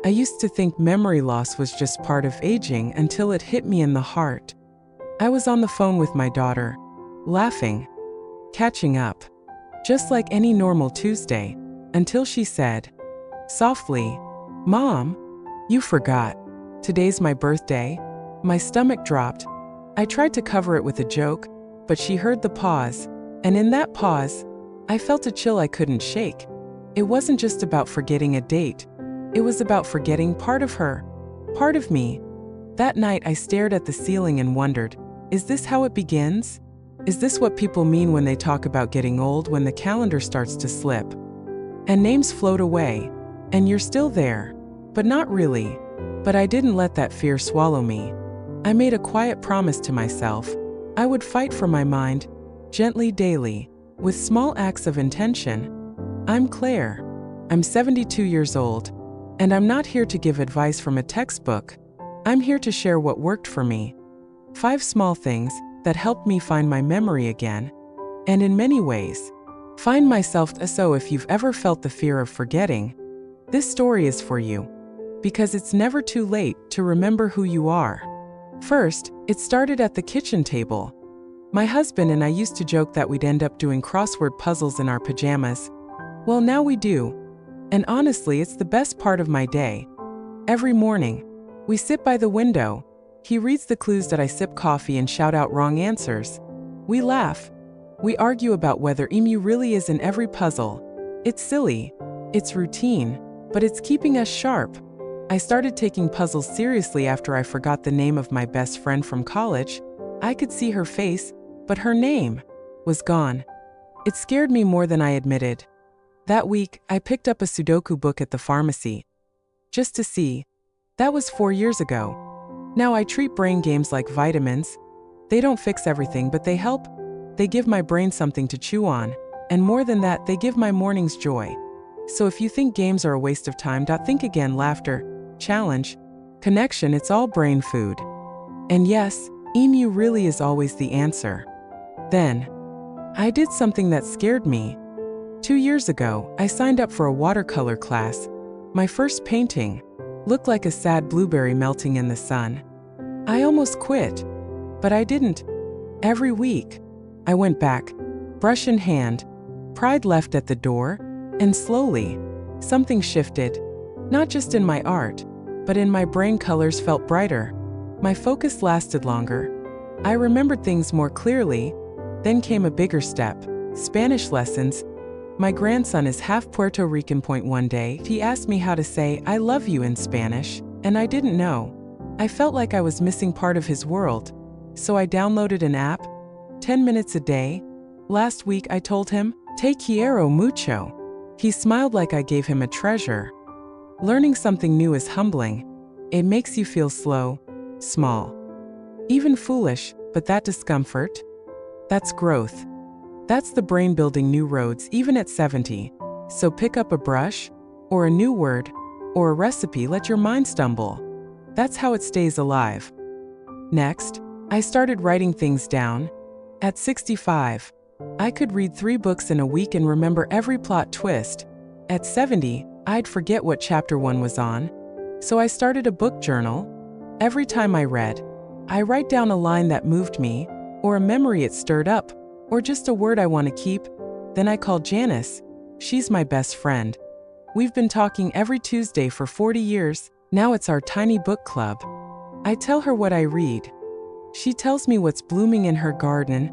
I used to think memory loss was just part of aging until it hit me in the heart. I was on the phone with my daughter, laughing, catching up, just like any normal Tuesday, until she said, softly, "Mom, you forgot. Today's my birthday." My stomach dropped. I tried to cover it with a joke, but she heard the pause, and in that pause, I felt a chill I couldn't shake. It wasn't just about forgetting a date. It was about forgetting part of her, part of me. That night I stared at the ceiling and wondered, is this how it begins? Is this what people mean when they talk about getting old, when the calendar starts to slip? And names float away, and you're still there, but not really. But I didn't let that fear swallow me. I made a quiet promise to myself. I would fight for my mind, gently daily, with small acts of intention. I'm Claire. I'm 72 years old, and I'm not here to give advice from a textbook. I'm here to share what worked for me. 5 small things that helped me find my memory again, and in many ways, find myself. So if you've ever felt the fear of forgetting, this story is for you, because it's never too late to remember who you are. First, it started at the kitchen table. My husband and I used to joke that we'd end up doing crossword puzzles in our pajamas. Well, now we do. And honestly, it's the best part of my day. Every morning, we sit by the window. He reads the clues that I sip coffee and shout out wrong answers. We laugh. We argue about whether emu really is in every puzzle. It's silly. It's routine. But it's keeping us sharp. I started taking puzzles seriously after I forgot the name of my best friend from college. I could see her face, but her name was gone. It scared me more than I admitted. That week, I picked up a Sudoku book at the pharmacy, just to see. That was 4 years ago. Now I treat brain games like vitamins. They don't fix everything, but they help. They give my brain something to chew on. And more than that, they give my mornings joy. So if you think games are a waste of time, think again. Laughter, challenge, connection, it's all brain food. And yes, emu really is always the answer. Then, I did something that scared me. 2 years ago, I signed up for a watercolor class. My first painting looked like a sad blueberry melting in the sun. I almost quit, but I didn't. Every week, I went back, brush in hand, pride left at the door, and slowly, something shifted. Not just in my art, but in my brain. Colors felt brighter. My focus lasted longer. I remembered things more clearly. Then came a bigger step, Spanish lessons. My grandson is half Puerto Rican. One day, he asked me how to say "I love you" in Spanish, and I didn't know. I felt like I was missing part of his world. So I downloaded an app, 10 minutes a day. Last week I told him, "Te quiero mucho." He smiled like I gave him a treasure. Learning something new is humbling. It makes you feel slow, small, even foolish, but that discomfort, that's growth. That's the brain building new roads even at 70. So pick up a brush, or a new word, or a recipe. Let your mind stumble. That's how it stays alive. Next, I started writing things down. At 65, I could read 3 books in a week and remember every plot twist. At 70, I'd forget what chapter 1 was on. So I started a book journal. Every time I read, I write down a line that moved me, or a memory it stirred up, or just a word I want to keep. Then I call Janice. She's my best friend. We've been talking every Tuesday for 40 years. Now it's our tiny book club. I tell her what I read. She tells me what's blooming in her garden.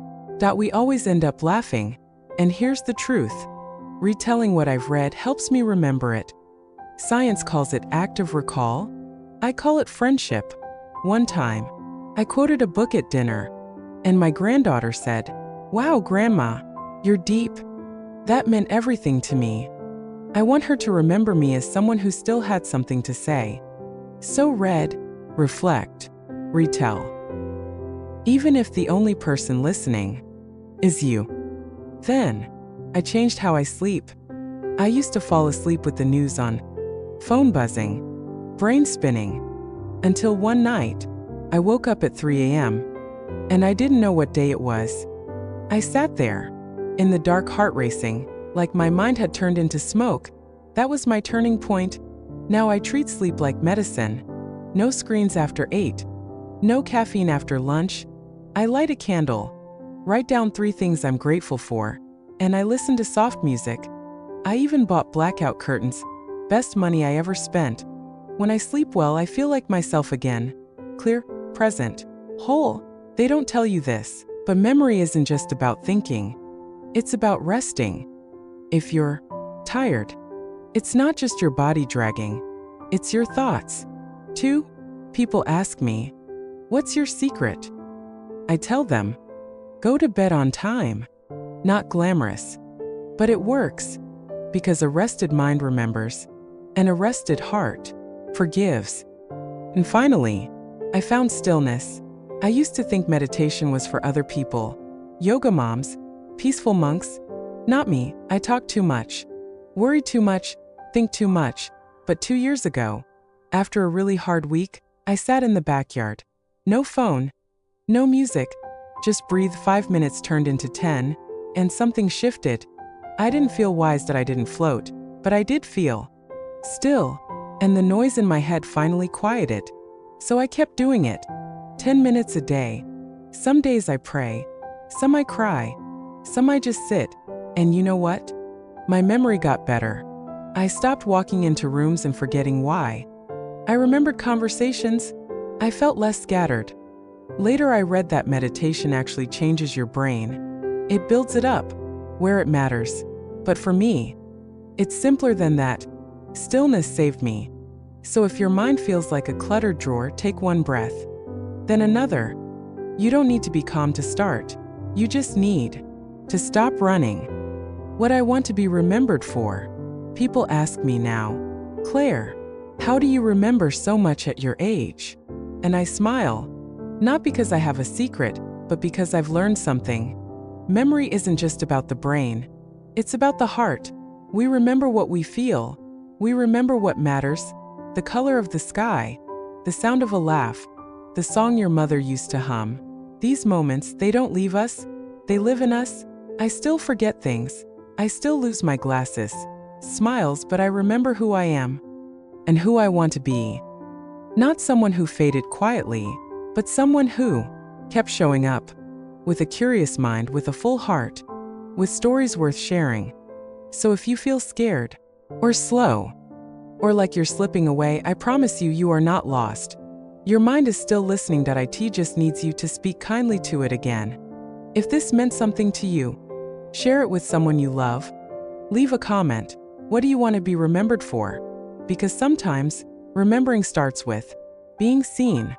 We always end up laughing. And here's the truth. Retelling what I've read helps me remember it. Science calls it active recall. I call it friendship. One time, I quoted a book at dinner, and my granddaughter said, "Wow, Grandma, you're deep." That meant everything to me. I want her to remember me as someone who still had something to say. So read, reflect, retell. Even if the only person listening is you. Then, I changed how I sleep. I used to fall asleep with the news on, phone buzzing, brain spinning, until one night, I woke up at 3 a.m., and I didn't know what day it was. I sat there, in the dark, heart racing, like my mind had turned into smoke. That was my turning point. Now I treat sleep like medicine. No screens after 8. No caffeine after lunch. I light a candle, write down 3 things I'm grateful for, and I listen to soft music. I even bought blackout curtains. Best money I ever spent. When I sleep well, I feel like myself again. Clear, present, whole. They don't tell you this, but memory isn't just about thinking. It's about resting. If you're tired, it's not just your body dragging, it's your thoughts. 2. People ask me, "What's your secret?" I tell them, "Go to bed on time." Not glamorous, but it works, because a rested mind remembers, and a rested heart forgives. And finally, I found stillness. I used to think meditation was for other people, yoga moms, peaceful monks. Not me. I talk too much, worry too much, think too much. But 2 years ago, after a really hard week, I sat in the backyard. No phone, no music, just breathe. 5 minutes turned into 10, and something shifted. I didn't feel wise that I didn't float, but I did feel still, and the noise in my head finally quieted. So I kept doing it. 10 minutes a day. Some days I pray, some I cry, some I just sit. And you know what? My memory got better. I stopped walking into rooms and forgetting why. I remembered conversations. I felt less scattered. Later I read that meditation actually changes your brain. It builds it up, where it matters. But for me, it's simpler than that. Stillness saved me. So if your mind feels like a cluttered drawer, take one breath, then another. You don't need to be calm to start. You just need to stop running. What I want to be remembered for. People ask me now, "Claire, how do you remember so much at your age?" And I smile. Not because I have a secret, but because I've learned something. Memory isn't just about the brain. It's about the heart. We remember what we feel. We remember what matters. The color of the sky, the sound of a laugh, the song your mother used to hum. These moments, they don't leave us. They live in us. I still forget things. I still lose my glasses. Smiles, but I remember who I am and who I want to be. Not someone who faded quietly, but someone who kept showing up with a curious mind, with a full heart, with stories worth sharing. So if you feel scared or slow or like you're slipping away, I promise you, you are not lost. Your mind is still listening. It just needs you to speak kindly to it again. If this meant something to you, share it with someone you love. Leave a comment. What do you want to be remembered for? Because sometimes remembering starts with being seen.